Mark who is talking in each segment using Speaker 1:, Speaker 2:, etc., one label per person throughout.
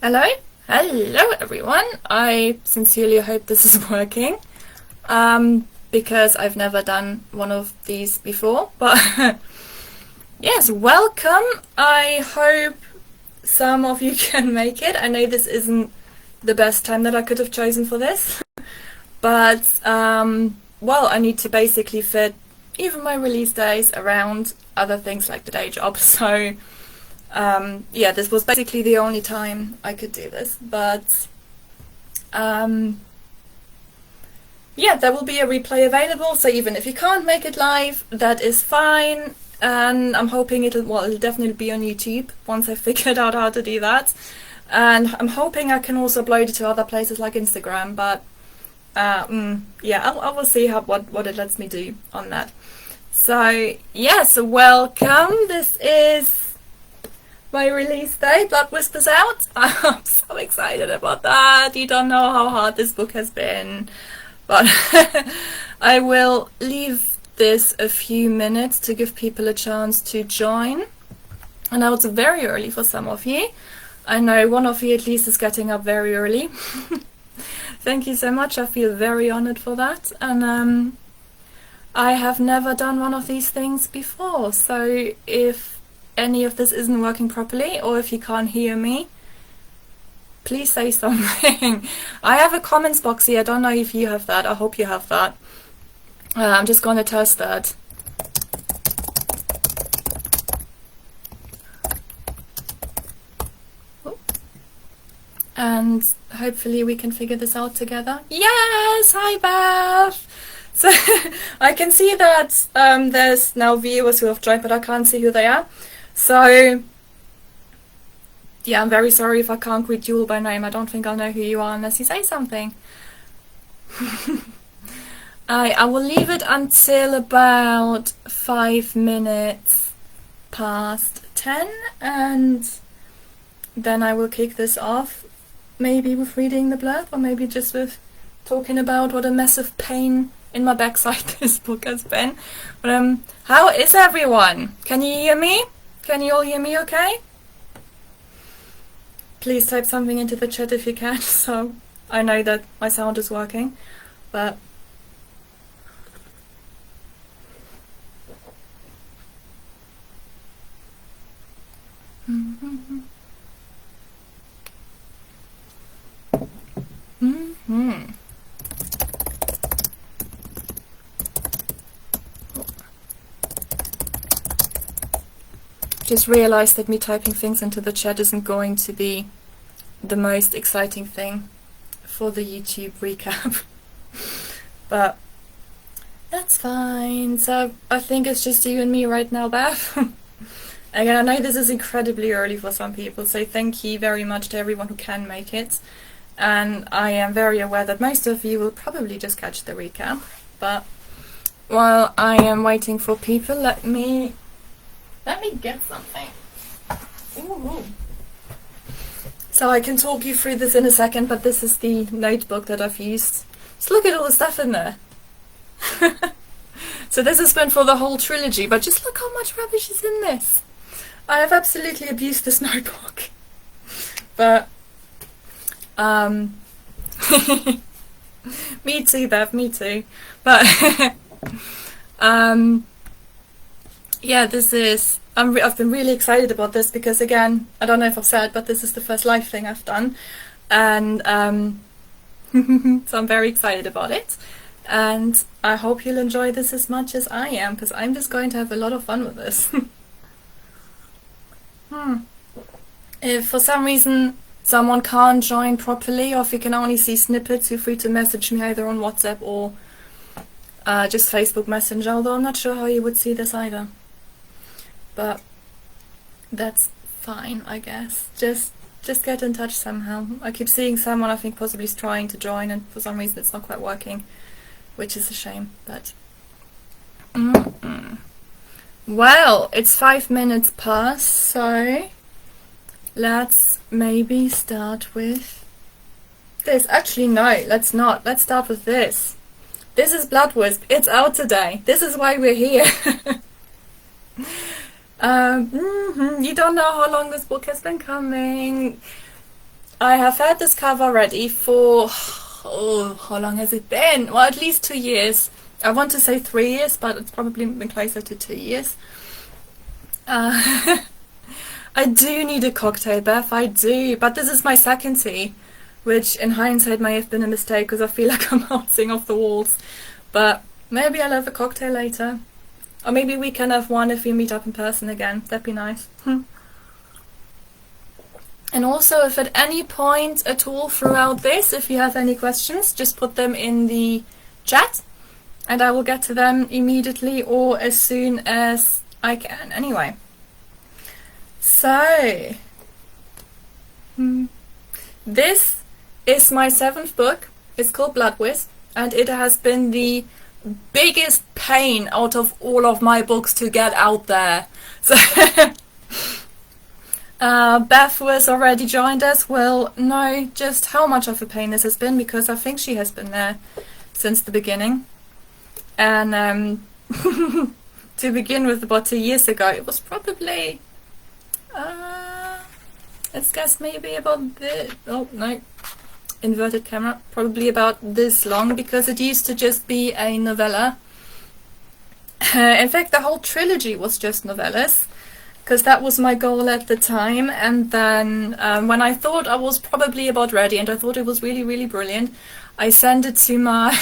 Speaker 1: Hello? Hello everyone! I sincerely hope this is working, because I've never done one of these before, but yes, welcome! I hope some of you can make it. I know this isn't the best time that I could have chosen for this, but well, I need to basically fit even my release days around other things like the day job, so yeah, this was basically the only time I could do this, but yeah, there will be a replay available, so even if you can't make it live, that is fine, and I'm hoping it'll definitely be on YouTube once I figured out how to do that, and I'm hoping I can also upload it to other places like Instagram, but yeah, I will see what it lets me do on that. So yes, welcome. This is my release day. Wisp is out. I'm so excited about that. You don't know how hard this book has been, but I will leave this a few minutes to give people a chance to join. I know it's very early for some of you. I know one of you at least is getting up very early. Thank you so much. I feel very honored for that, and I have never done one of these things before, so if any of this isn't working properly or if you can't hear me, please say something. I have a comments box here. I don't know if you have that. I hope you have that. I'm just going to test that. And hopefully we can figure this out together. Yes! Hi, Beth! So I can see that there's now viewers who have joined, but I can't see who they are. So yeah, I'm very sorry if I can't greet you all by name. I don't think I'll know who you are unless you say something. I will leave it until about 5 minutes past 10, and then I will kick this off, maybe with reading the blurb, or maybe just with talking about what a massive pain in my backside this book has been. But how is everyone? Can you hear me? Can you all hear me okay? Please type something into the chat if you can, so I know that my sound is working. But just realized that me typing things into the chat isn't going to be the most exciting thing for the YouTube recap. But that's fine. So I think it's just you and me right now, Beth. Again, I know this is incredibly early for some people, so thank you very much to everyone who can make it. And I am very aware that most of you will probably just catch the recap. But while I am waiting for people, let me get something. Ooh. So I can talk you through this in a second, but this is the notebook that I've used. Just look at all the stuff in there. So this has been for the whole trilogy, but just look how much rubbish is in this. I have absolutely abused this notebook. But me too, Bev, me too. But yeah, this is I've been really excited about this because, again, I don't know if I've said, but this is the first live thing I've done, and so I'm very excited about it, and I hope you'll enjoy this as much as I am, because I'm just going to have a lot of fun with this. If for some reason someone can't join properly, or if you can only see snippets, feel free to message me either on WhatsApp or just Facebook Messenger, although I'm not sure how you would see this either. But that's fine, I guess. Just get in touch somehow. I keep seeing someone I think possibly is trying to join, and for some reason it's not quite working, which is a shame. But well, it's 5 minutes past, so let's maybe start with this. Actually, no, let's not. Let's start with this. This is Wisp. It's out today. This is why we're here. You don't know how long this book has been coming. I have had this cover ready for, oh, how long has it been? Well, at least 2 years. I want to say 3 years, but it's probably been closer to 2 years. I do need a cocktail, Beth, I do. But this is my second tea, which in hindsight may have been a mistake because I feel like I'm bouncing off the walls. But maybe I'll have a cocktail later. Or maybe we can have one if we meet up in person again. That'd be nice. And also, if at any point at all throughout this, if you have any questions, just put them in the chat and I will get to them immediately or as soon as I can. Anyway. So, this is my 7th book. It's called Wisp, and it has been the biggest pain out of all of my books to get out there. So, Beth, who has already joined us, will know just how much of a pain this has been, because I think she has been there since the beginning. And to begin with, about 2 years ago, it was probably... let's guess maybe about this. Oh no, inverted camera. Probably about this long, because it used to just be a novella. In fact, the whole trilogy was just novellas, because that was my goal at the time. And then when I thought I was probably about ready, and I thought it was really, really brilliant, I sent it to my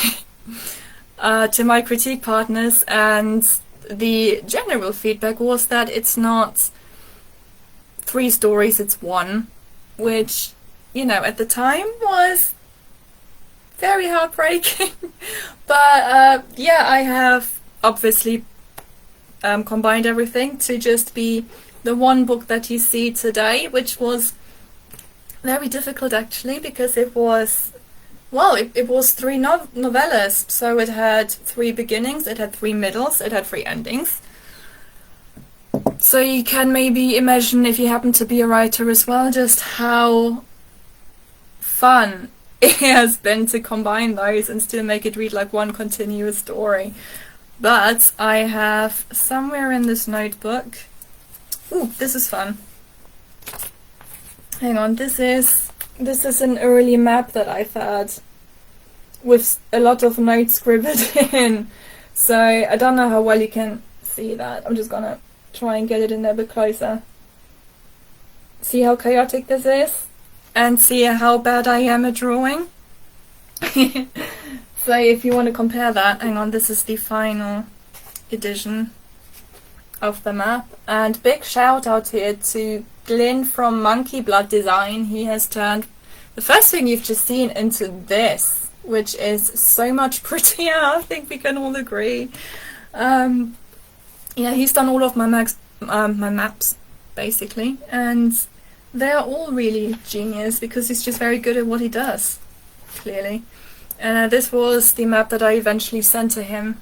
Speaker 1: to my critique partners, and the general feedback was that it's not 3 stories, it's 1, which, you know, at the time was very heartbreaking. But yeah, I have obviously combined everything to just be the one book that you see today, which was very difficult actually, because it was, well, it was 3 novellas, so it had 3 beginnings, it had 3 middles, it had 3 endings. So you can maybe imagine, if you happen to be a writer as well, just how fun it has been to combine those and still make it read like one continuous story. But I have somewhere in this notebook... Ooh, this is fun. Hang on, this is an early map that I've had with a lot of notes scribbled in. So I don't know how well you can see that. I'm just gonna try and get it in there a bit closer. See how chaotic this is? And see how bad I am at drawing? So if you want to compare that, hang on, this is the final edition of the map. And big shout out here to Glyn from Monkey Blood Design. He has turned the first thing you've just seen into this, which is so much prettier. I think we can all agree. Yeah, he's done all of my maps, basically, and they're all really genius because he's just very good at what he does, clearly. And this was the map that I eventually sent to him.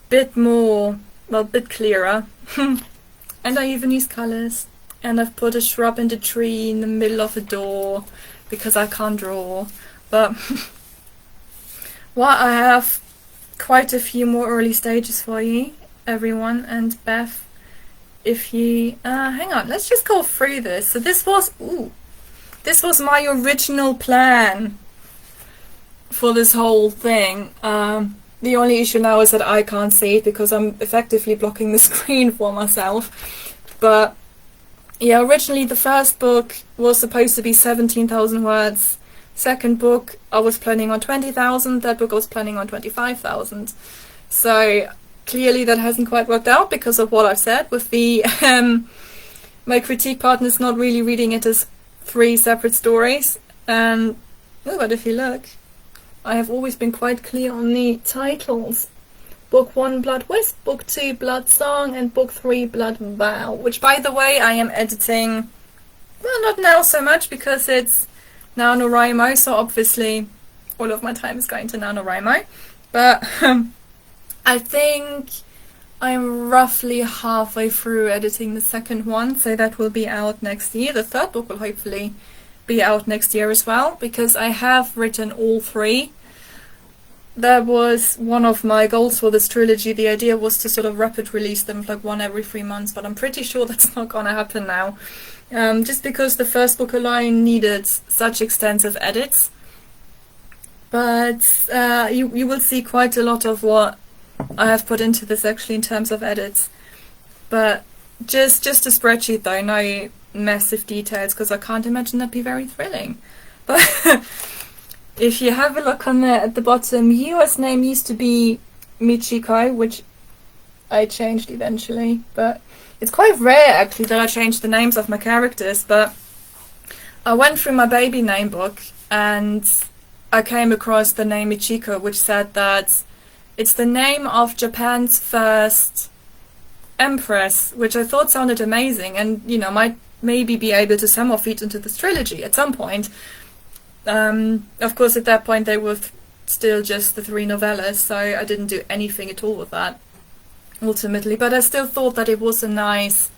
Speaker 1: Bit more, well, bit clearer. And I even use colours. And I've put a shrub and a tree in the middle of a door because I can't draw. But well, I have quite a few more early stages for you, everyone. And Beth, if you hang on, let's just go through this. So this was my original plan for this whole thing. The only issue now is that I can't see it because I'm effectively blocking the screen for myself. But yeah, originally the first book was supposed to be 17,000 words. Second book I was planning on 20,000, third book I was planning on 25,000. So clearly that hasn't quite worked out because of what I've said with the my critique partners not really reading it as 3 separate stories. And but if you look, I have always been quite clear on the titles. Book 1 Blood Wisp, Book 2 Blood Song, and Book 3 Blood Vow, which by the way I am editing, well, not now so much because it's NaNoWriMo, so obviously all of my time is going to NaNoWriMo, but I think I'm roughly halfway through editing the second one, so that will be out next year. The third book will hopefully be out next year as well, because I have written all 3. That was one of my goals for this trilogy. The idea was to sort of rapid release them, like one every 3 months, but I'm pretty sure that's not gonna happen now. just because the first book alone needed such extensive edits. But you will see quite a lot of what I have put into this actually in terms of edits. But just a spreadsheet though, no massive details, because I can't imagine that'd be very thrilling. But if you have a look on there at the bottom, Yua's name used to be Michiko, which I changed eventually, but it's quite rare actually that I change the names of my characters. But I went through my baby name book and I came across the name Michiko, which said that it's the name of Japan's first empress, which I thought sounded amazing, and might maybe be able to somehow feed into this trilogy at some point. Of course, at that point they were still just the 3 novellas, so I didn't do anything at all with that ultimately. But I still thought that it was a nice,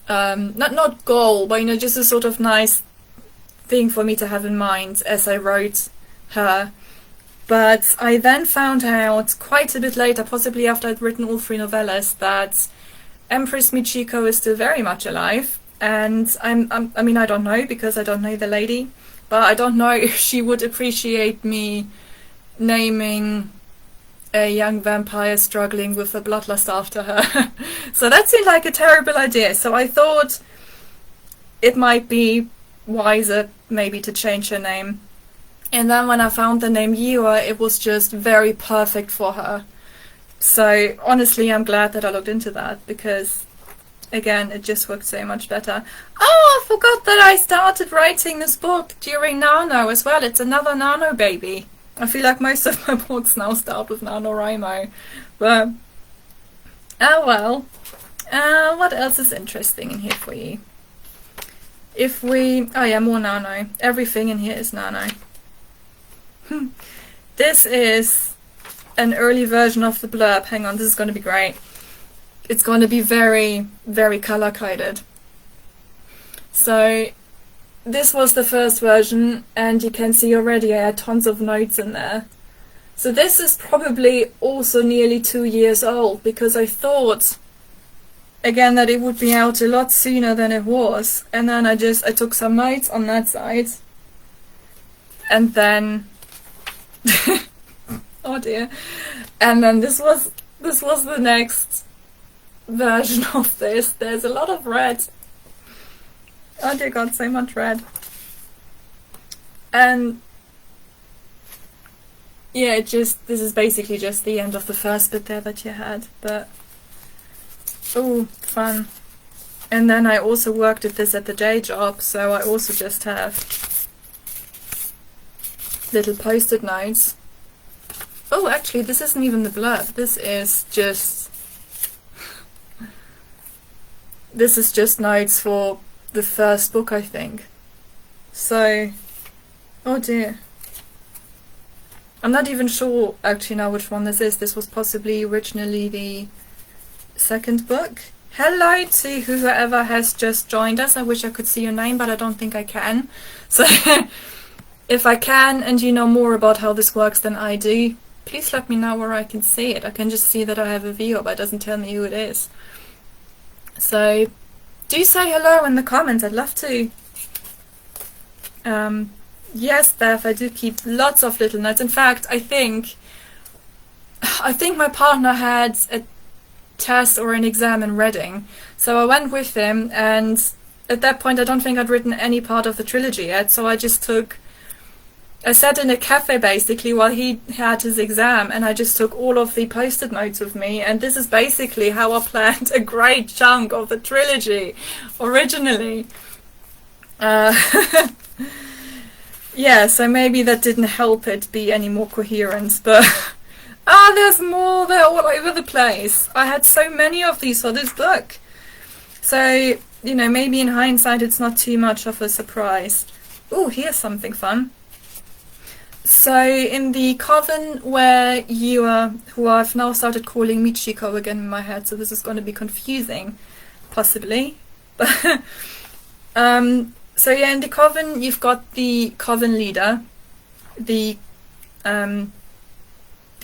Speaker 1: not goal, but just a sort of nice thing for me to have in mind as I wrote her. But I then found out quite a bit later, possibly after I'd written all 3 novellas, that Empress Michiko is still very much alive. And I mean, I don't know, because I don't know the lady, but I don't know if she would appreciate me naming a young vampire struggling with a bloodlust after her. So that seemed like a terrible idea. So I thought it might be wiser maybe to change her name. And then when I found the name Yua, it was just very perfect for her. So honestly, I'm glad that I looked into that, because again, it just worked so much better. Oh, I forgot that I started writing this book during Nano as well. It's another Nano baby. I feel like most of my books now start with NaNoWriMo. But, oh well. What else is interesting in here for you? Oh yeah, more Nano. Everything in here is Nano. This is an early version of the blurb. Hang on, this is going to be great. It's going to be very, very color-coded. So, this was the first version, and you can see already I had tons of notes in there. So this is probably also nearly 2 years old, because I thought, again, that it would be out a lot sooner than it was. And then I took some notes on that side. And then... oh dear. And then this was the next version of this. There's a lot of red. Oh dear God, so much red. And yeah, this is basically just the end of the first bit there that you had, but oh, fun. And then I also worked at this at the day job, so I also just have little Postit notes. Oh, actually, this isn't even the blurb. This is just notes for the first book, I think. So, oh dear. I'm not even sure actually now which one this is. This was possibly originally the second book. Hello to whoever has just joined us. I wish I could see your name, but I don't think I can. So, if I can and you know more about how this works than I do, please let me know where I can see it. I can just see that I have a viewer, but it doesn't tell me who it is. So, do say hello in the comments. I'd love to. Yes, Beth, I do keep lots of little notes. In fact, I think my partner had a test or an exam in Reading, so I went with him, and at that point I don't think I'd written any part of the trilogy yet, so I sat in a cafe basically while he had his exam, and I just took all of the Postit notes with me, and this is basically how I planned a great chunk of the trilogy originally. Yeah, so maybe that didn't help it be any more coherent, but there's more, they're all over the place. I had so many of these for this book. So, maybe in hindsight it's not too much of a surprise. Oh, here's something fun. So, in the coven where you are, who I've now started calling Michiko again in my head, so this is going to be confusing, possibly. But, so yeah, in the coven, you've got the coven leader, the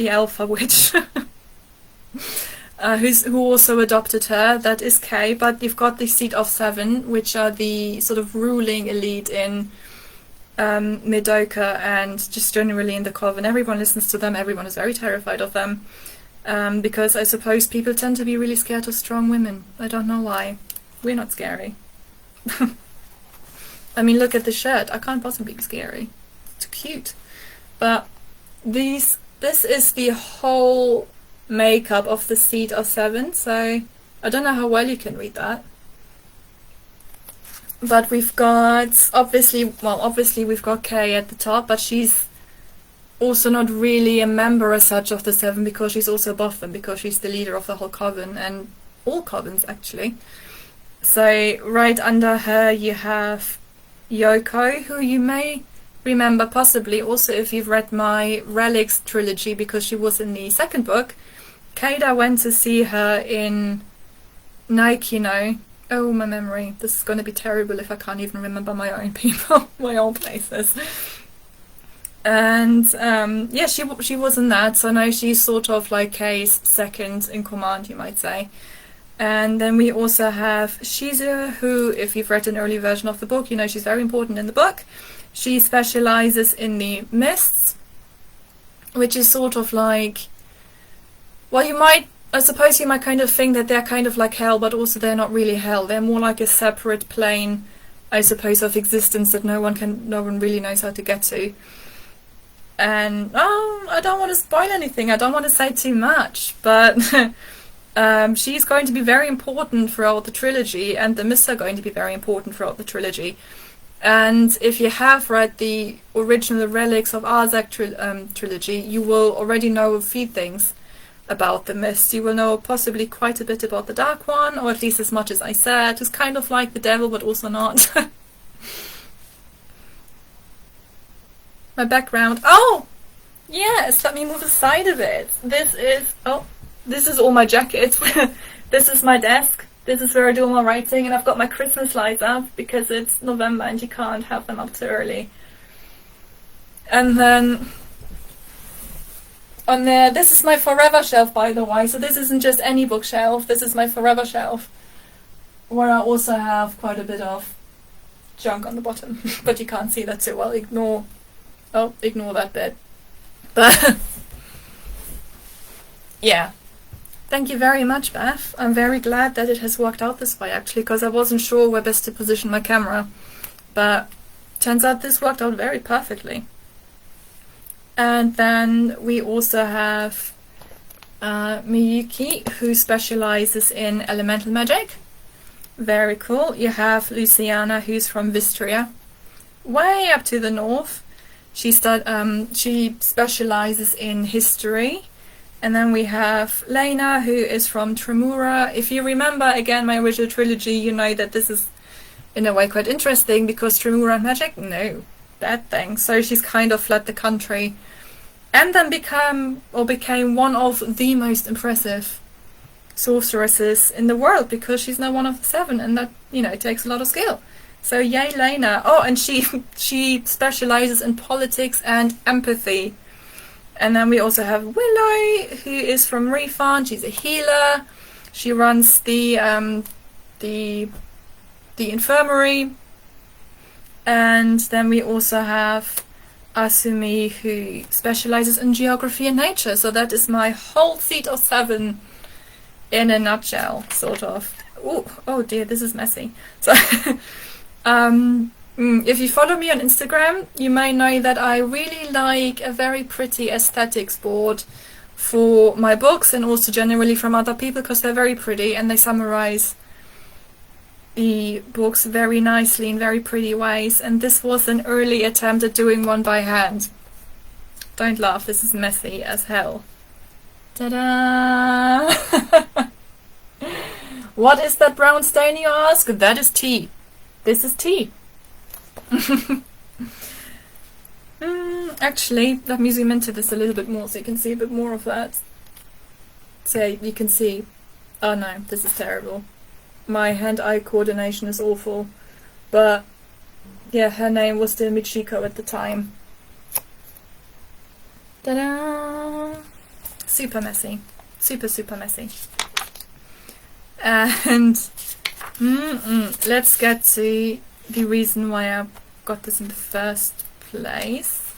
Speaker 1: alpha witch. who also adopted her. That is Kay, but you've got the Seat of Seven, which are the sort of ruling elite in Midoka and just generally in the Coven. Everyone listens to them, everyone is very terrified of them, because I suppose people tend to be really scared of strong women. I don't know why. We're not scary. I mean, look at the shirt. I can't possibly be scary. It's cute. But this is the whole makeup of the Seat of Seven, so I don't know how well you can read that. But we've got, obviously we've got Kay at the top, but she's also not really a member as such of the Seven, because she's also above them, because she's the leader of the whole Coven, and all Covens actually. So right under her you have Yoko, who you may remember possibly also if you've read my Relics trilogy, because she was in the second book. Keida went to see her in Naikino. Oh, my memory. This is going to be terrible if I can't even remember my own people, my own places. And yeah, she was in that, so now she's sort of like Kay's second in command, you might say. And then we also have Shizu, who, if you've read an early version of the book, you know she's very important in the book. She specializes in the mists, which is sort of like, well, I suppose you might kind of think that they're kind of like hell, but also they're not really hell. They're more like a separate plane, I suppose, of existence that no one really knows how to get to. And I don't want to spoil anything. I don't want to say too much, but she's going to be very important throughout the trilogy, and the mists are going to be very important throughout the trilogy. And if you have read the original Relics of Arzak trilogy, you will already know a few things about the mist. You will know possibly quite a bit about the Dark One, or at least as much as I said. It's kind of like the devil, but also not. My background. Oh! Yes, let me move aside a bit. This is all my jackets. This is my desk. This is where I do all my writing, and I've got my Christmas lights up because it's November and you can't have them up too early. And then on there, this is my forever shelf, by the way, so this isn't just any bookshelf, this is my forever shelf, where I also have quite a bit of junk on the bottom, but you can't see that too well. Ignore that bit. But yeah, thank you very much, Beth. I'm very glad that it has worked out this way, actually, because I wasn't sure where best to position my camera, but turns out this worked out very perfectly. And then we also have Miyuki, who specializes in elemental magic. Very cool. You have Luciana, who's from Vistria, way up to the north. She specializes in history. And then we have Lena, who is from Tremura. If you remember, again, my original trilogy, you know that this is, in a way, quite interesting, because Tremura and magic? No, bad thing. So she's kind of fled the country, and then became one of the most impressive sorceresses in the world, because she's now one of the 7, and that, you know, takes a lot of skill. So yay, Lena. Oh, and she specializes in politics and empathy. And then we also have Willow, who is from Refund. She's a healer. She runs the infirmary. And then we also have Asumi, who specializes in geography and nature. So that is my whole Seat of 7 in a nutshell, sort of. Ooh, oh dear, this is messy. So if you follow me on Instagram, you may know that I really like a very pretty aesthetics board for my books, and also generally from other people, because they're very pretty and they summarize the books very nicely in very pretty ways. And this was an early attempt at doing one by hand. Don't laugh, this is messy as hell. Ta-da! What is that brown stain, you ask? That is tea. This is tea. Actually, let me zoom into this a little bit more so you can see a bit more of that. So you can see, oh no, this is terrible. My hand-eye coordination is awful. But yeah, her name was still Michiko at the time. Ta-da! Super messy. Super, super messy. And let's get to the reason why I got this in the first place.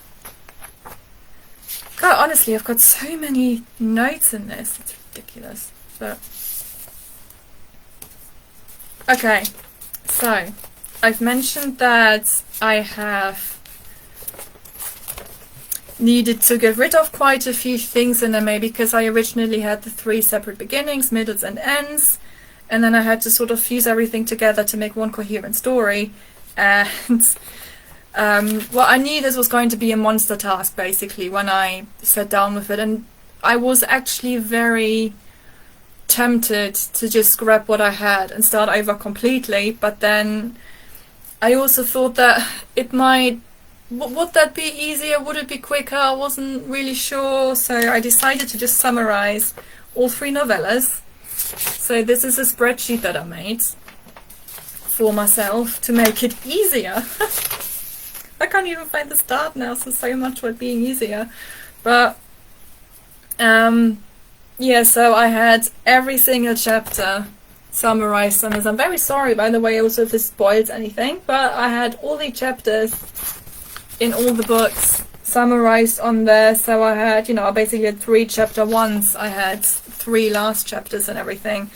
Speaker 1: God, honestly, I've got so many notes in this. It's ridiculous. But okay, so I've mentioned that I have needed to get rid of quite a few things in MA because I originally had the 3 separate beginnings, middles and ends, and then I had to sort of fuse everything together to make one coherent story. And what I knew this was going to be a monster task basically when I sat down with it, and I was actually very tempted to just scrap what I had and start over completely, but then I also thought that it might, would that be easier, would it be quicker, I wasn't really sure, so I decided to just summarize all 3 novellas. So this is a spreadsheet that I made for myself to make it easier. I can't even find the start now, so much for it being easier. But yeah, so I had every single chapter summarized on this. I'm very sorry, by the way, also if this spoils anything, but I had all the chapters in all the books summarized on there. So I had, you know, I basically had 3 chapter 1s, I had 3 last chapters and everything.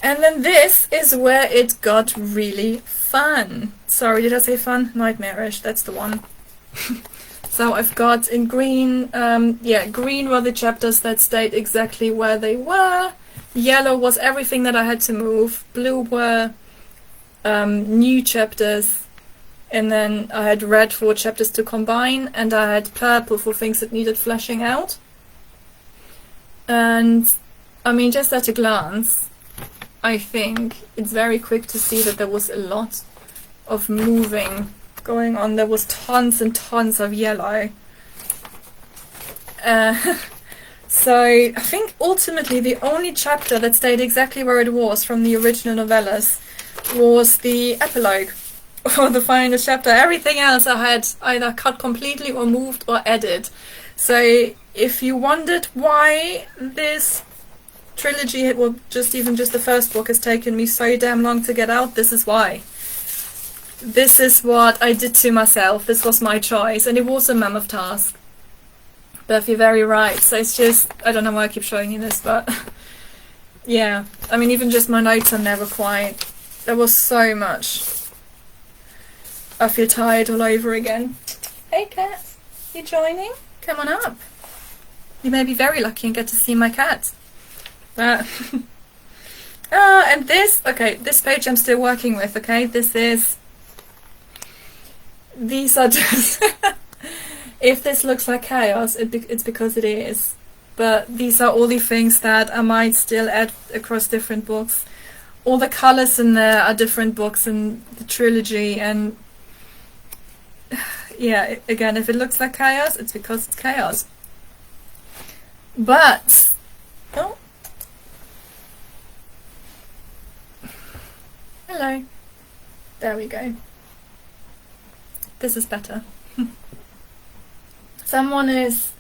Speaker 1: And then this is where it got really fun. Sorry, did I say fun? Nightmarish, that's the one. So I've got in green, green were the chapters that stayed exactly where they were. Yellow was everything that I had to move. Blue were new chapters. And then I had red for chapters to combine. And I had purple for things that needed fleshing out. And, I mean, just at a glance, I think it's very quick to see that there was a lot of moving going on. There was tons and tons of yellow. So I think ultimately the only chapter that stayed exactly where it was from the original novellas was the epilogue, or the final chapter. Everything else I had either cut completely or moved or added. So if you wondered why this trilogy, well, just the first book has taken me so damn long to get out, this is why. This is what I did to myself. This was my choice, and it was a mammoth task. Beth, you're very right. So it's just, I don't know why I keep showing you this, but yeah. I mean, even just my notes are never quite. There was so much. I feel tired all over again. Hey, cat. You joining? Come on up. You may be very lucky and get to see my cat. But and this, okay, this page I'm still working with, okay? These are just, if this looks like chaos, it's because it is. But these are all the things that I might still add across different books. All the colours in there are different books in the trilogy, and yeah, again, if it looks like chaos, it's because it's chaos. But, oh. Hello. There we go. This is better. Someone is,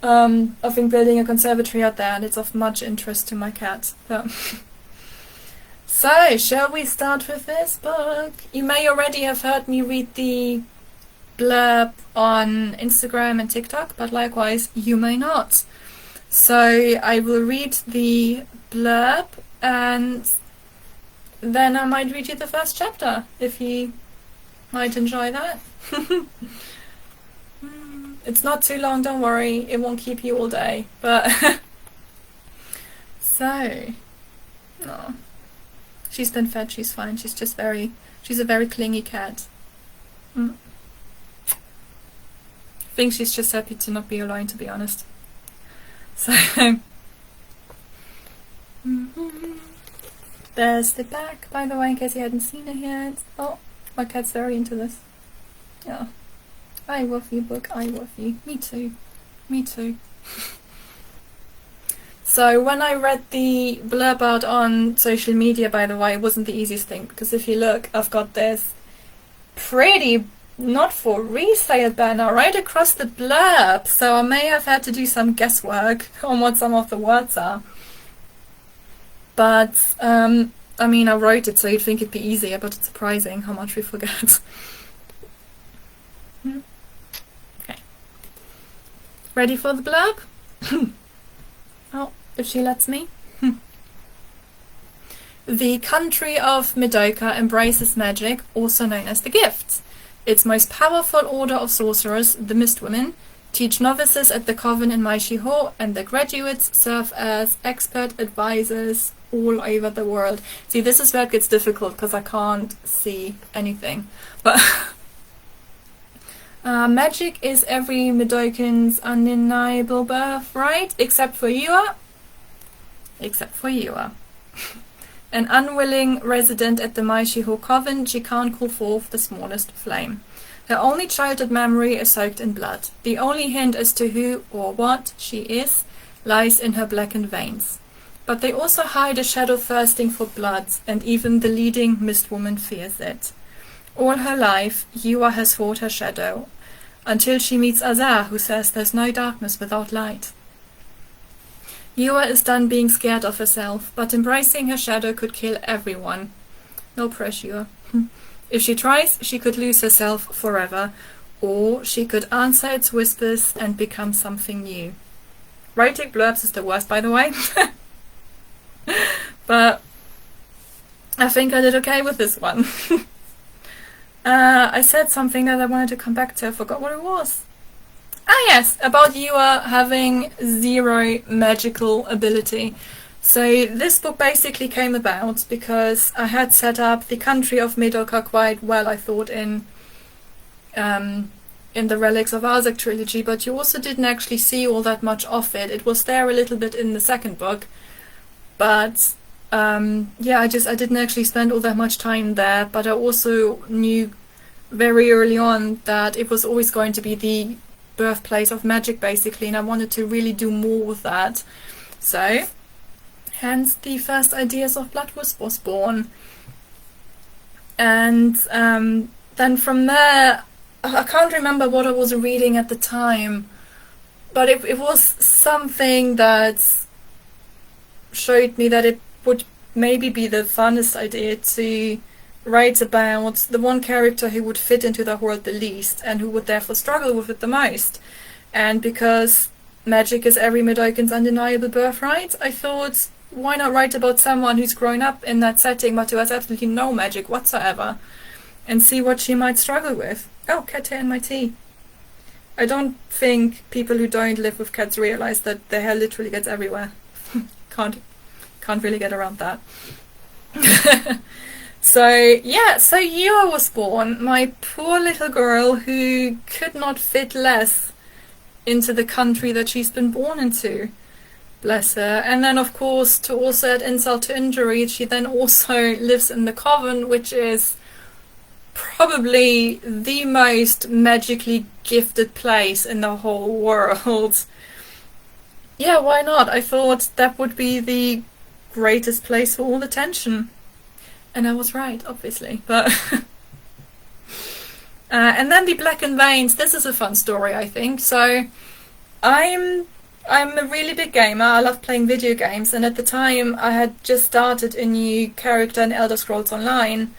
Speaker 1: I think, building a conservatory out there, and it's of much interest to my cat. So, shall we start with this book? You may already have heard me read the blurb on Instagram and TikTok, but likewise, you may not. So, I will read the blurb, and then I might read you the first chapter, if you might enjoy that. It's not too long, don't worry, it won't keep you all day, but so, no, she's been fed, she's fine, she's a very clingy cat. I think she's just happy to not be alone, to be honest. So, there's the back, by the way, in case you hadn't seen it yet. Oh, my cat's very into this. Yeah. I love you, book. I love you. Me too. Me too. So when I read the blurb out on social media, by the way, it wasn't the easiest thing, because if you look, I've got this pretty not for resale banner right across the blurb, so I may have had to do some guesswork on what some of the words are. But I mean, I wrote it so you'd think it'd be easier, but it's surprising how much we forget. Okay. Ready for the blurb? Oh, if she lets me. The country of Madoka embraces magic, also known as the Gifts. Its most powerful order of sorcerers, the Mistwomen, teach novices at the Coven in Maishiho, and the graduates serve as expert advisors all over the world. See, this is where it gets difficult because I can't see anything. But magic is every Madokan's undeniable birthright, except for Yua. Except for Yua. An unwilling resident at the Maishiho Coven, she can't call forth the smallest flame. Her only childhood memory is soaked in blood. The only hint as to who or what she is lies in her blackened veins. But they also hide a shadow thirsting for blood, and even the leading Mistwoman fears it. All her life, Yua has fought her shadow, until she meets Azar, who says there's no darkness without light. Yua is done being scared of herself, but embracing her shadow could kill everyone. No pressure. If she tries, she could lose herself forever, or she could answer its whispers and become something new. Writing blurbs is the worst, by the way. But I think I did okay with this one. I said something that I wanted to come back to. I forgot what it was. Ah yes, about Yua having 0 magical ability. So this book basically came about because I had set up the country of Madoka quite well, I thought, in the Relics of Arzak trilogy, but you also didn't actually see all that much of it. It was there a little bit in the second book, but yeah, I didn't actually spend all that much time there, but I also knew very early on that it was always going to be the birthplace of magic, basically, and I wanted to really do more with that. So hence the first ideas of Blood Wisp was born. And then from there, I can't remember what I was reading at the time, but it was something that showed me that it would maybe be the funnest idea to write about the one character who would fit into the world the least and who would therefore struggle with it the most. And because magic is every Madokan's undeniable birthright, I thought, why not write about someone who's grown up in that setting but who has absolutely no magic whatsoever, and see what she might struggle with. Oh, cat hair in my tea. I don't think people who don't live with cats realize that their hair literally gets everywhere. Can't really get around that. So yeah, so Yua was born, my poor little girl who could not fit less into the country that she's been born into. Bless her. And then of course, to also add insult to injury, she then also lives in the Coven, which is probably the most magically gifted place in the whole world. Yeah, why not? I thought that would be the greatest place for all attention. And I was right, obviously. But and then the Blackened Veins. This is a fun story, I think. So I'm a really big gamer. I love playing video games, and at the time I had just started a new character in Elder Scrolls Online.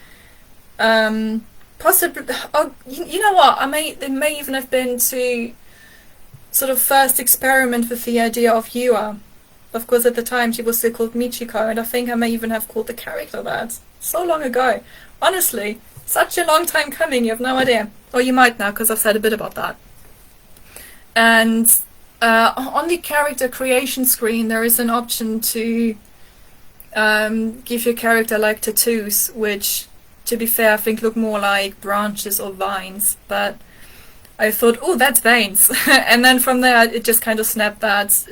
Speaker 1: Possibly, oh, you know what? It may even have been to sort of first experiment with the idea of Yua. Of course, at the time she was still called Michiko, and I think I may even have called the character that. So long ago. Honestly, such a long time coming, you have no idea. Or you might now, because I've said a bit about that. And on the character creation screen, there is an option to give your character like tattoos, which, to be fair, I think look more like branches or vines. But I thought, oh, that's veins. And then from there, it just kind of snapped that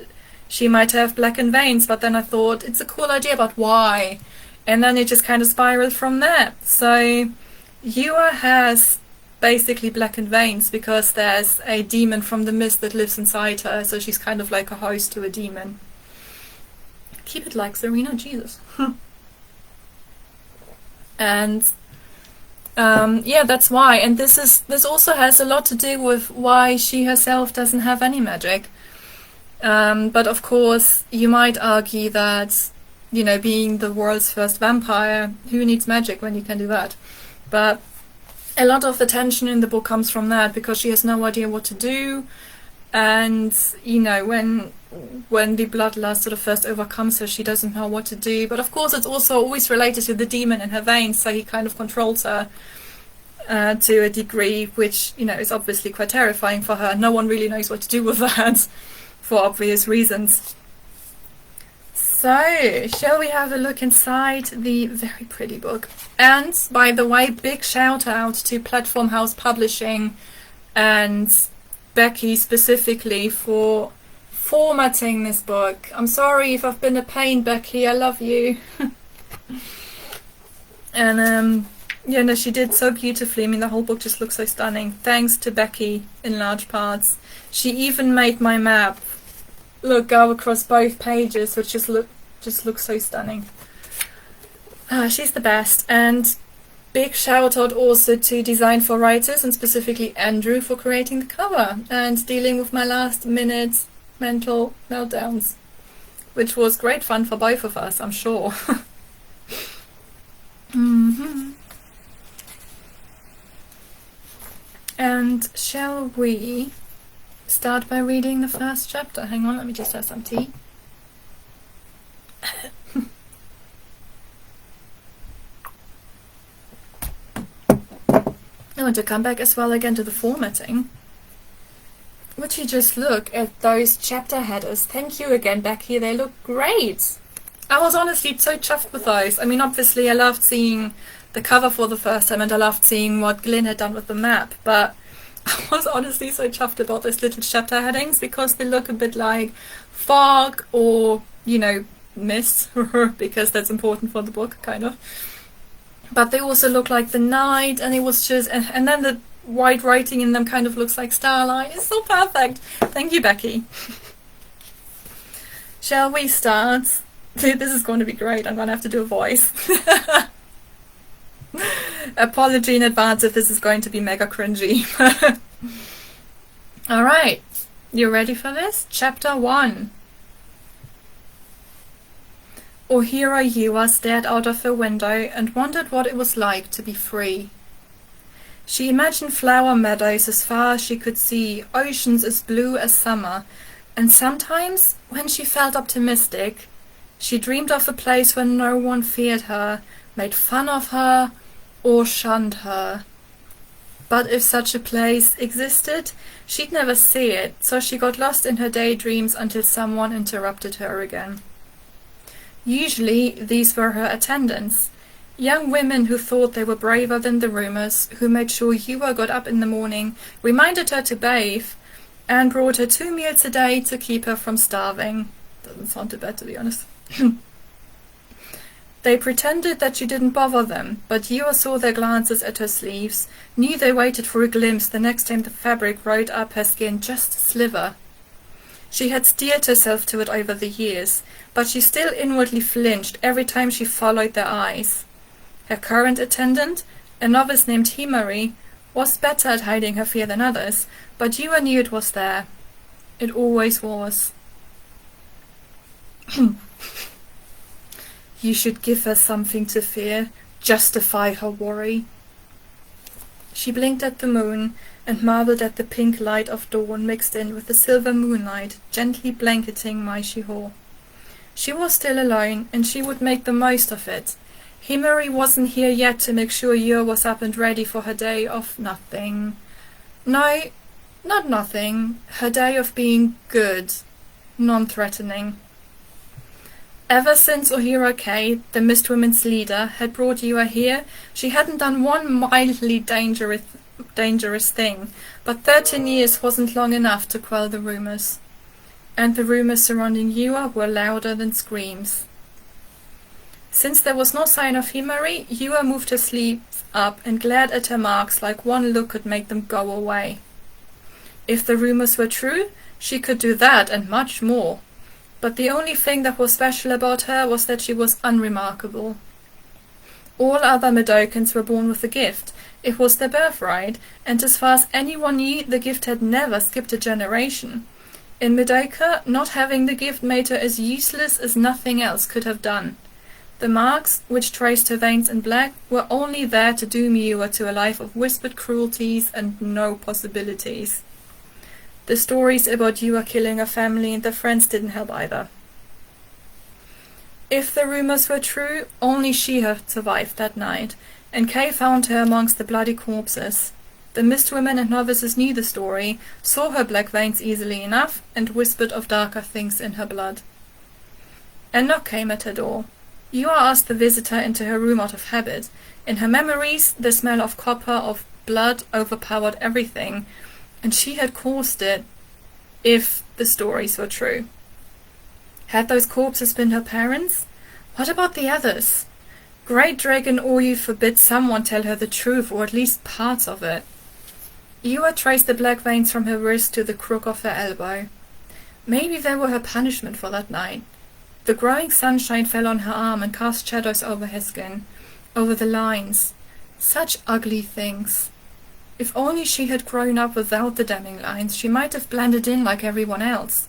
Speaker 1: she might have blackened veins. But then I thought, it's a cool idea, but why? And then it just kind of spiraled from there. So Yua has basically blackened veins because there's a demon from the mist that lives inside her. So she's kind of like a host to a demon. Keep it like Serena, Jesus. And yeah, that's why. And this also has a lot to do with why she herself doesn't have any magic. But of course, you might argue that you know, being the world's first vampire. Who needs magic when you can do that? But a lot of the tension in the book comes from that, because she has no idea what to do. And, you know, when the bloodlust sort of first overcomes her, she doesn't know what to do. But of course, it's also always related to the demon in her veins, so he kind of controls her to a degree, which, you know, is obviously quite terrifying for her. No one really knows what to do with that, for obvious reasons. So, shall we have a look inside the very pretty book? And, by the way, big shout out to Platform House Publishing and Becky specifically for formatting this book. I'm sorry if I've been a pain, Becky, I love you. And yeah, no, she did so beautifully. I mean, the whole book just looks so stunning. Thanks to Becky in large parts. She even made my map go across both pages, which just looks so stunning. She's the best. And big shout out also to Design for Writers, and specifically Andrew, for creating the cover and dealing with my last minute mental meltdowns, which was great fun for both of us, I'm sure. And shall we start by reading the first chapter? Hang on, let me just have some tea. I want to come back as well again to the formatting. Would you just look at those chapter headers? Thank you again, Becky. They look great. I was honestly so chuffed with those. I mean, obviously I loved seeing the cover for the first time, and I loved seeing what Glyn had done with the map, but I was honestly so chuffed about those little chapter headings, because they look a bit like fog or, you know, mist, because that's important for the book, kind of. But they also look like the night, and it was just, and then the white writing in them kind of looks like starlight. It's so perfect. Thank you, Becky. Shall we start? This is going to be great. I'm going to have to do a voice. Apology in advance if this is going to be mega cringy. Alright, you ready for this? Chapter 1. Ohira Yua stared out of her window and wondered what it was like to be free. She imagined flower meadows as far as she could see, oceans as blue as summer, and sometimes, when she felt optimistic, she dreamed of a place where no one feared her, made fun of her, or shunned her. But if such a place existed, she'd never see it, so she got lost in her daydreams until someone interrupted her again. Usually, these were her attendants, young women who thought they were braver than the rumors, who made sure Yua got up in the morning, reminded her to bathe, and brought her 2 meals a day to keep her from starving. Doesn't sound too bad, to be honest. They pretended that she didn't bother them, but Yua saw their glances at her sleeves, knew they waited for a glimpse the next time the fabric rode up her skin just a sliver. She had steered herself to it over the years, but she still inwardly flinched every time she followed their eyes. Her current attendant, a novice named Himari, was better at hiding her fear than others, but Yua knew it was there. It always was. You should give her something to fear, justify her worry. She blinked at the moon and marveled at the pink light of dawn mixed in with the silver moonlight gently blanketing Maishi Hall. She was still alone, and she would make the most of it. Himari wasn't here yet to make sure Yua was up and ready for her day of nothing. No, not nothing. Her day of being good, non-threatening. Ever since Ohira K, the Mistwomen's leader, had brought Yua here, she hadn't done one mildly dangerous thing, but 13 years wasn't long enough to quell the rumors. And the rumors surrounding Yua were louder than screams. Since there was no sign of Himari, Yua moved her sleeve up and glared at her marks like one look could make them go away. If the rumors were true, she could do that and much more. But the only thing that was special about her was that she was unremarkable. All other Medokans were born with the gift. It was their birthright, and as far as anyone knew, the gift had never skipped a generation. In Medoka, not having the gift made her as useless as nothing else could have done. The marks, which traced her veins in black, were only there to doom Yua to a life of whispered cruelties and no possibilities. The stories about Yua killing her family and their friends didn't help either. If the rumors were true, only she had survived that night, and Kay found her amongst the bloody corpses. The Mistwomen and novices knew the story, saw her black veins easily enough, and whispered of darker things in her blood. A knock came at her door. Yua asked the visitor into her room out of habit. In her memories, the smell of copper, of blood, overpowered everything, and she had caused it, if the stories were true. Had those corpses been her parents? What about the others? Great Dragon Oyu forbid someone tell her the truth, or at least parts of it. Yua traced the black veins from her wrist to the crook of her elbow. Maybe they were her punishment for that night. The growing sunshine fell on her arm and cast shadows over her skin, over the lines. Such ugly things. If only she had grown up without the damning lines, she might have blended in like everyone else.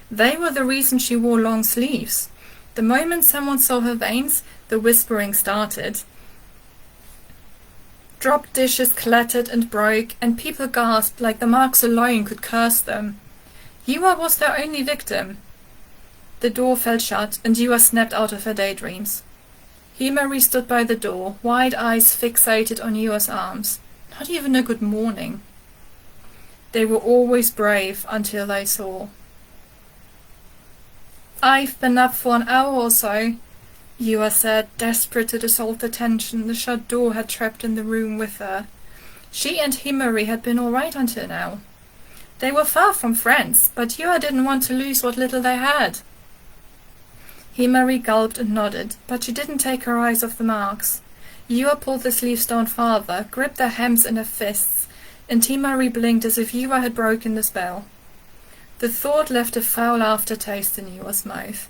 Speaker 1: They were the reason she wore long sleeves. The moment someone saw her veins, the whispering started. Dropped dishes clattered and broke, and people gasped like the marks alone could curse them. Yua was their only victim. The door fell shut, and Yua snapped out of her daydreams. Himari stood by the door, wide eyes fixated on Yua's arms. Not even a good morning. They were always brave until they saw. "I've been up for an hour or so," Yua said, desperate to dissolve the tension the shut door had trapped in the room with her. She and Himari had been all right until now. They were far from friends, but Yua didn't want to lose what little they had. Himari gulped and nodded, but she didn't take her eyes off the marks. Yua pulled the sleeves down farther, gripped their hems in her fists, and Himari blinked as if Yua had broken the spell. The thought left a foul aftertaste in Yua's mouth.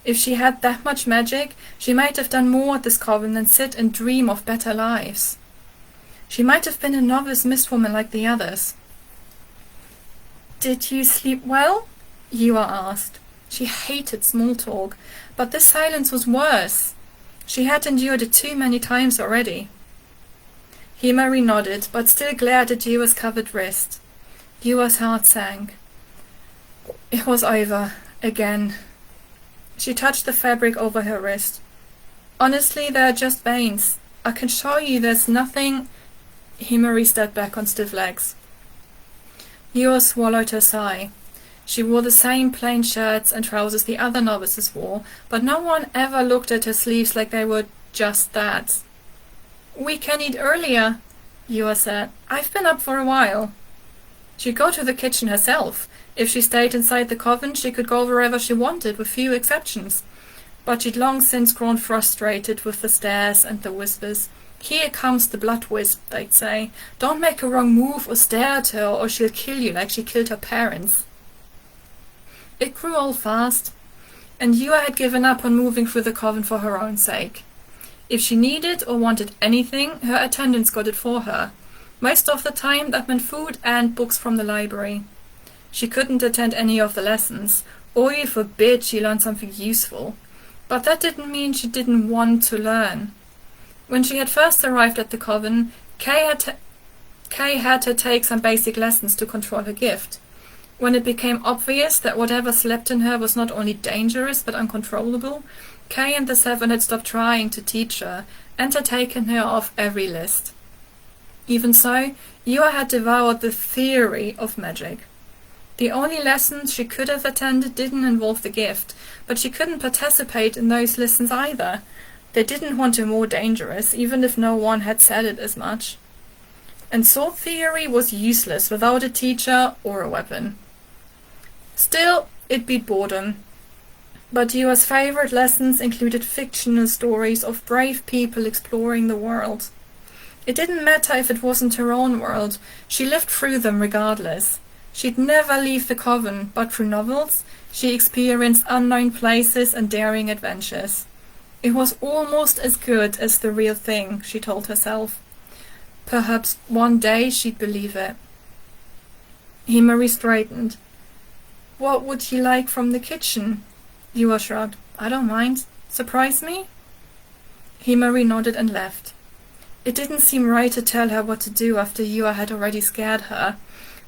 Speaker 1: If she had that much magic, she might have done more at this coven than sit and dream of better lives. She might have been a novice mistwoman like the others. "Did you sleep well?" Yua asked. She hated small talk, but this silence was worse. She had endured it too many times already. Himari nodded, but still glared at Yua's covered wrist. Yua's heart sank. It was over. Again. She touched the fabric over her wrist. "Honestly, they're just veins. I can show you there's nothing—" Himari stepped back on stiff legs. Yua swallowed her sigh. She wore the same plain shirts and trousers the other novices wore, but no one ever looked at her sleeves like they were just that. "We can eat earlier," Yua said. "I've been up for a while." She'd go to the kitchen herself. If she stayed inside the coven, she could go wherever she wanted, with few exceptions. But she'd long since grown frustrated with the stares and the whispers. "Here comes the blood wisp," they'd say. "Don't make a wrong move or stare at her, or she'll kill you like she killed her parents." It grew all fast, and Yua had given up on moving through the coven for her own sake. If she needed or wanted anything, her attendants got it for her. Most of the time, that meant food and books from the library. She couldn't attend any of the lessons, or you forbid she learned something useful. But that didn't mean she didn't want to learn. When she had first arrived at the coven, Kay had her take some basic lessons to control her gift. When it became obvious that whatever slept in her was not only dangerous but uncontrollable, Kay and the Seven had stopped trying to teach her, and had taken her off every list. Even so, Yua had devoured the theory of magic. The only lessons she could have attended didn't involve the gift, but she couldn't participate in those lessons either. They didn't want her more dangerous, even if no one had said it as much. And sword theory was useless without a teacher or a weapon. Still, it beat boredom. But Yua's favorite lessons included fictional stories of brave people exploring the world. It didn't matter if it wasn't her own world, she lived through them regardless. She'd never leave the coven, but through novels, she experienced unknown places and daring adventures. It was almost as good as the real thing, she told herself. Perhaps one day she'd believe it. Himari straightened. "What would you like from the kitchen?" Yua shrugged. "I don't mind. Surprise me?" Himari nodded and left. It didn't seem right to tell her what to do after Yua had already scared her.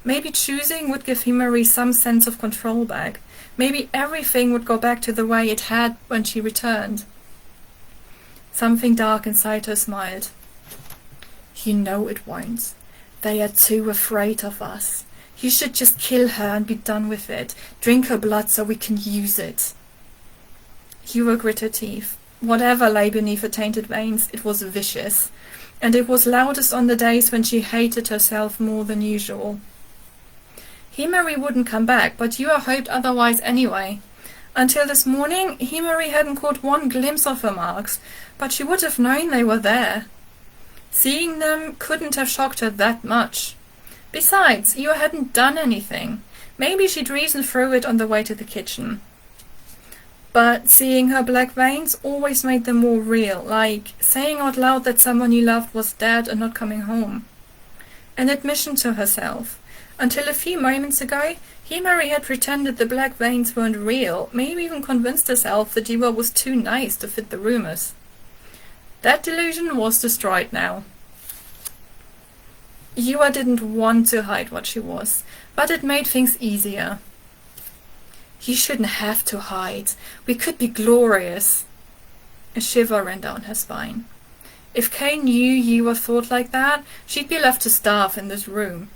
Speaker 1: Maybe choosing would give Himari some sense of control back. Maybe everything would go back to the way it had when she returned. Something dark inside her smiled. You know it won't. They are too afraid of us. You should just kill her and be done with it. Drink her blood so we can use it. Yua grit her teeth. Whatever lay beneath her tainted veins, it was vicious. And it was loudest on the days when she hated herself more than usual. Himari wouldn't come back, but Yua hoped otherwise anyway. Until this morning, Himari hadn't caught one glimpse of her marks, but she would have known they were there. Seeing them couldn't have shocked her that much. Besides, Yua hadn't done anything. Maybe she'd reasoned through it on the way to the kitchen. But seeing her black veins always made them more real, like saying out loud that someone you loved was dead and not coming home. An admission to herself. Until a few moments ago, Himari had pretended the black veins weren't real, maybe even convinced herself that Yua was too nice to fit the rumors. That delusion was destroyed now. Yua didn't want to hide what she was, but it made things easier. You shouldn't have to hide. We could be glorious. A shiver ran down her spine. If Kay knew Yua thought like that, she'd be left to starve in this room.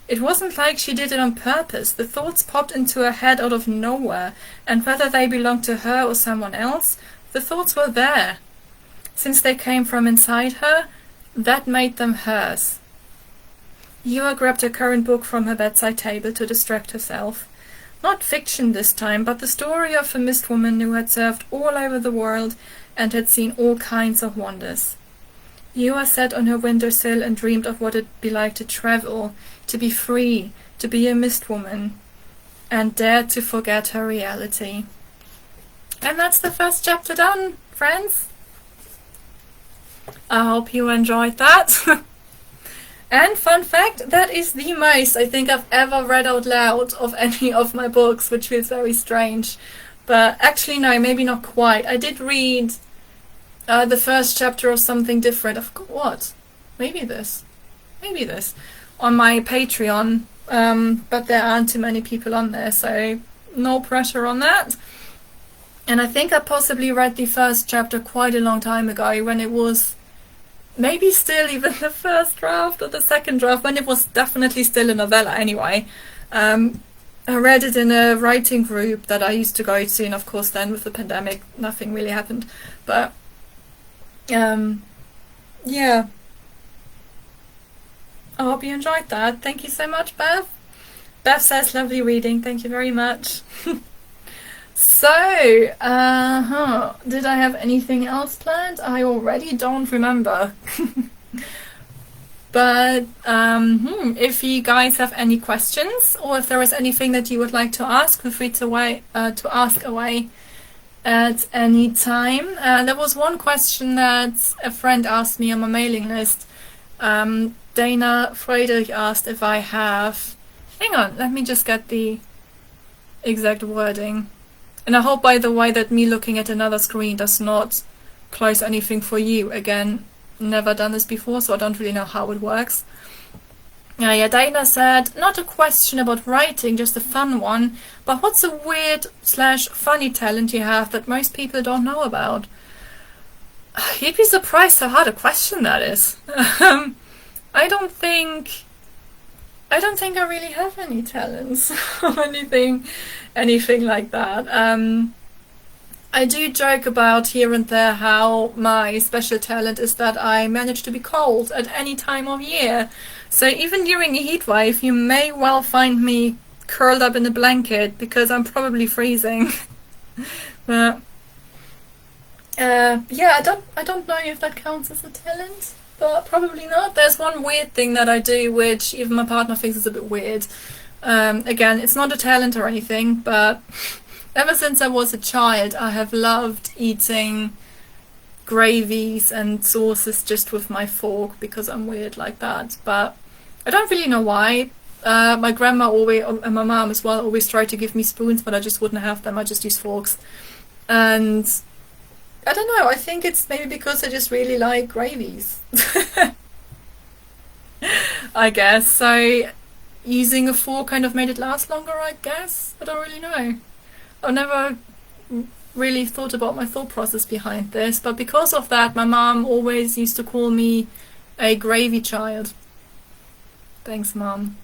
Speaker 1: It wasn't like she did it on purpose. The thoughts popped into her head out of nowhere, and whether they belonged to her or someone else, the thoughts were there. Since they came from inside her, that made them hers. Yua grabbed her current book from her bedside table to distract herself. Not fiction this time, but the story of a mist woman who had surfed all over the world and had seen all kinds of wonders. Yua sat on her windowsill and dreamed of what it'd be like to travel, to be free, to be a mist woman, and dared to forget her reality. And that's the first chapter done, friends. I hope you enjoyed that. And fun fact, that is the most I think I've ever read out loud of any of my books, which feels very strange. But actually no, maybe not quite. I did read the first chapter of something different. I forgot what. Maybe this. On my Patreon. But there aren't too many people on there, so no pressure on that. And I think I possibly read the first chapter quite a long time ago, when it was maybe still even the first draft or the second draft, when it was definitely still a novella anyway. I read it in a writing group that I used to go to, and of course then with the pandemic nothing really happened. But yeah. I hope you enjoyed that. Thank you so much, Bev. Bev says lovely reading. Thank you very much. So, did I have anything else planned? I already don't remember. But if you guys have any questions, or if there is anything that you would like to ask, feel free to ask away at any time. There was one question that a friend asked me on my mailing list. Dana Friedrich asked if I have... Hang on, let me just get the exact wording. And I hope, by the way, that me looking at another screen does not close anything for you. Again, never done this before, so I don't really know how it works. Yeah, Dana said, not a question about writing, just a fun one, but what's a weird/funny talent you have that most people don't know about? You'd be surprised how hard a question that is. I don't think I really have any talents or anything like that. I do joke about here and there how my special talent is that I manage to be cold at any time of year. So even during a heat wave, you may well find me curled up in a blanket because I'm probably freezing. But yeah, I don't know if that counts as a talent. But probably not. There's one weird thing that I do, which even my partner thinks is a bit weird. Again, it's not a talent or anything, but ever since I was a child, I have loved eating gravies and sauces just with my fork, because I'm weird like that. But I don't really know why. My grandma always, and my mom as well, always tried to give me spoons, but I just wouldn't have them. I just use forks. And I don't know, I think it's maybe because I just really like gravies. I guess. So using a fork kind of made it last longer, I guess. I don't really know. I've never really thought about my thought process behind this, but because of that, my mom always used to call me a gravy child. Thanks, Mom.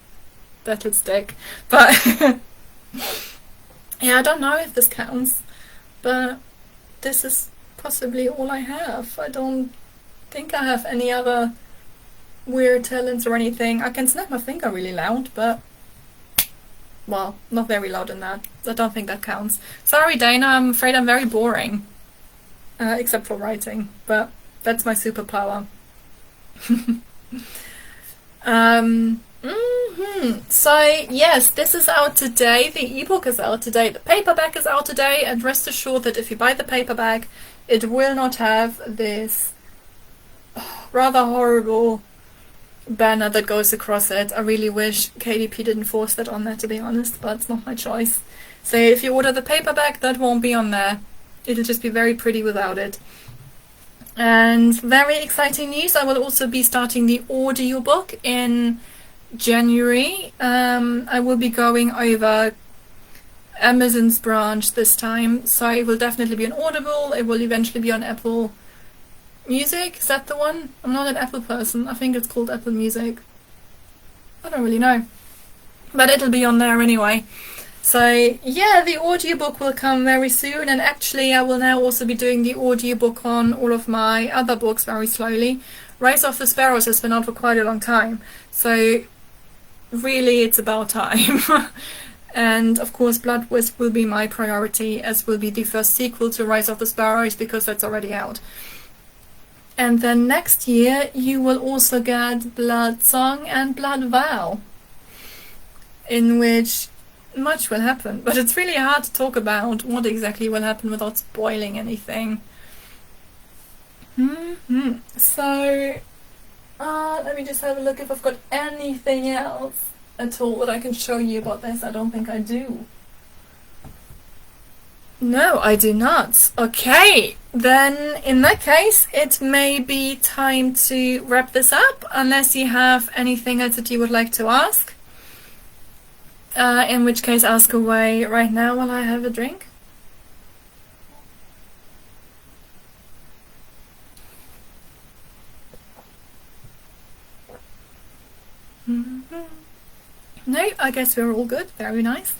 Speaker 1: That'll stick. But yeah, I don't know if this counts, but this is possibly all I have. I don't think I have any other weird talents or anything. I can snap my finger really loud, but well, not very loud in that. I don't think that counts. Sorry, Dana, I'm afraid I'm very boring. Except for writing, but that's my superpower. So, yes, this is out today. The ebook is out today. The paperback is out today. And rest assured that if you buy the paperback, it will not have this rather horrible banner that goes across it. I really wish KDP didn't force that on there, to be honest, but it's not my choice. So if you order the paperback, that won't be on there. It'll just be very pretty without it. And very exciting news, I will also be starting the audiobook in January. I will be going over Amazon's branch this time, so it will definitely be on Audible. It will eventually be on Apple Music. Is that the one? I'm not an Apple person. I think it's called Apple Music. I don't really know, but it'll be on there anyway. So yeah, the audiobook will come very soon, and actually I will now also be doing the audiobook on all of my other books very slowly. Rise of the Sparrows has been out for quite a long time, so really it's about time. And of course Wisp will be my priority, as will be the first sequel to Rise of the Sparrows, because that's already out. And then next year you will also get Blood Song and Blood Vow, in which much will happen, but it's really hard to talk about what exactly will happen without spoiling anything. So let me just have a look if I've got anything else at all that I can show you about this. I don't think I do. No, I do not. Okay, then in that case it may be time to wrap this up, unless you have anything else that you would like to ask. In which case ask away right now while I have a drink. No, I guess we're all good. Very nice.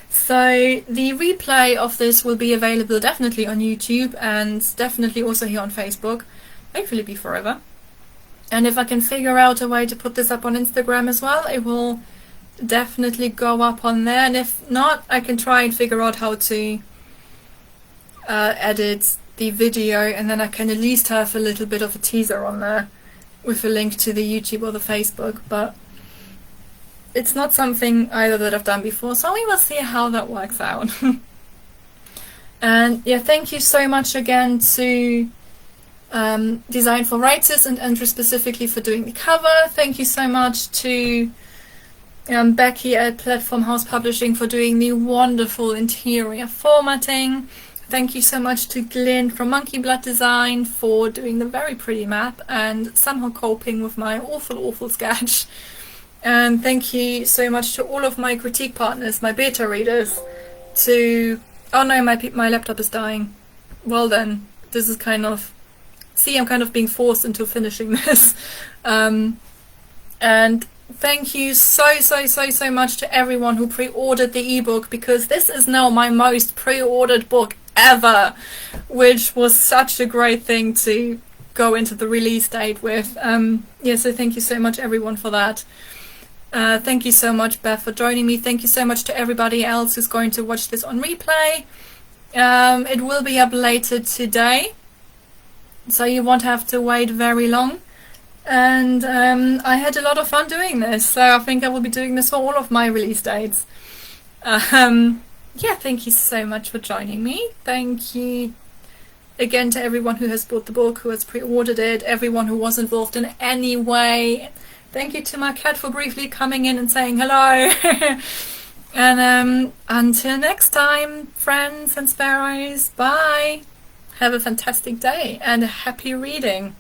Speaker 1: So the replay of this will be available definitely on YouTube, and definitely also here on Facebook. Hopefully be forever. And if I can figure out a way to put this up on Instagram as well, it will definitely go up on there. And if not, I can try and figure out how to edit the video, and then I can at least have a little bit of a teaser on there with a link to the YouTube or the Facebook. But it's not something either that I've done before, so we will see how that works out. And yeah, thank you so much again to Design for Writers and Andrew specifically for doing the cover. Thank you so much to Becky at Platform House Publishing for doing the wonderful interior formatting. Thank you so much to Glyn from Monkey Blood Design for doing the very pretty map and somehow coping with my awful sketch. And thank you so much to all of my critique partners, my beta readers, to... Oh no, my laptop is dying. Well then, this is kind of... See, I'm kind of being forced into finishing this. And thank you so much to everyone who pre-ordered the ebook, because this is now my most pre-ordered book ever, which was such a great thing to go into the release date with. Yeah, so thank you so much everyone for that. Thank you so much, Beth, for joining me. Thank you so much to everybody else who's going to watch this on replay. It will be up later today, so you won't have to wait very long. And I had a lot of fun doing this, so I think I will be doing this for all of my release dates. Yeah, thank you so much for joining me. Thank you again to everyone who has bought the book, who has pre-ordered it, everyone who was involved in any way. Thank you to my cat for briefly coming in and saying hello. And until next time, friends and sparrows, bye. Have a fantastic day and happy reading.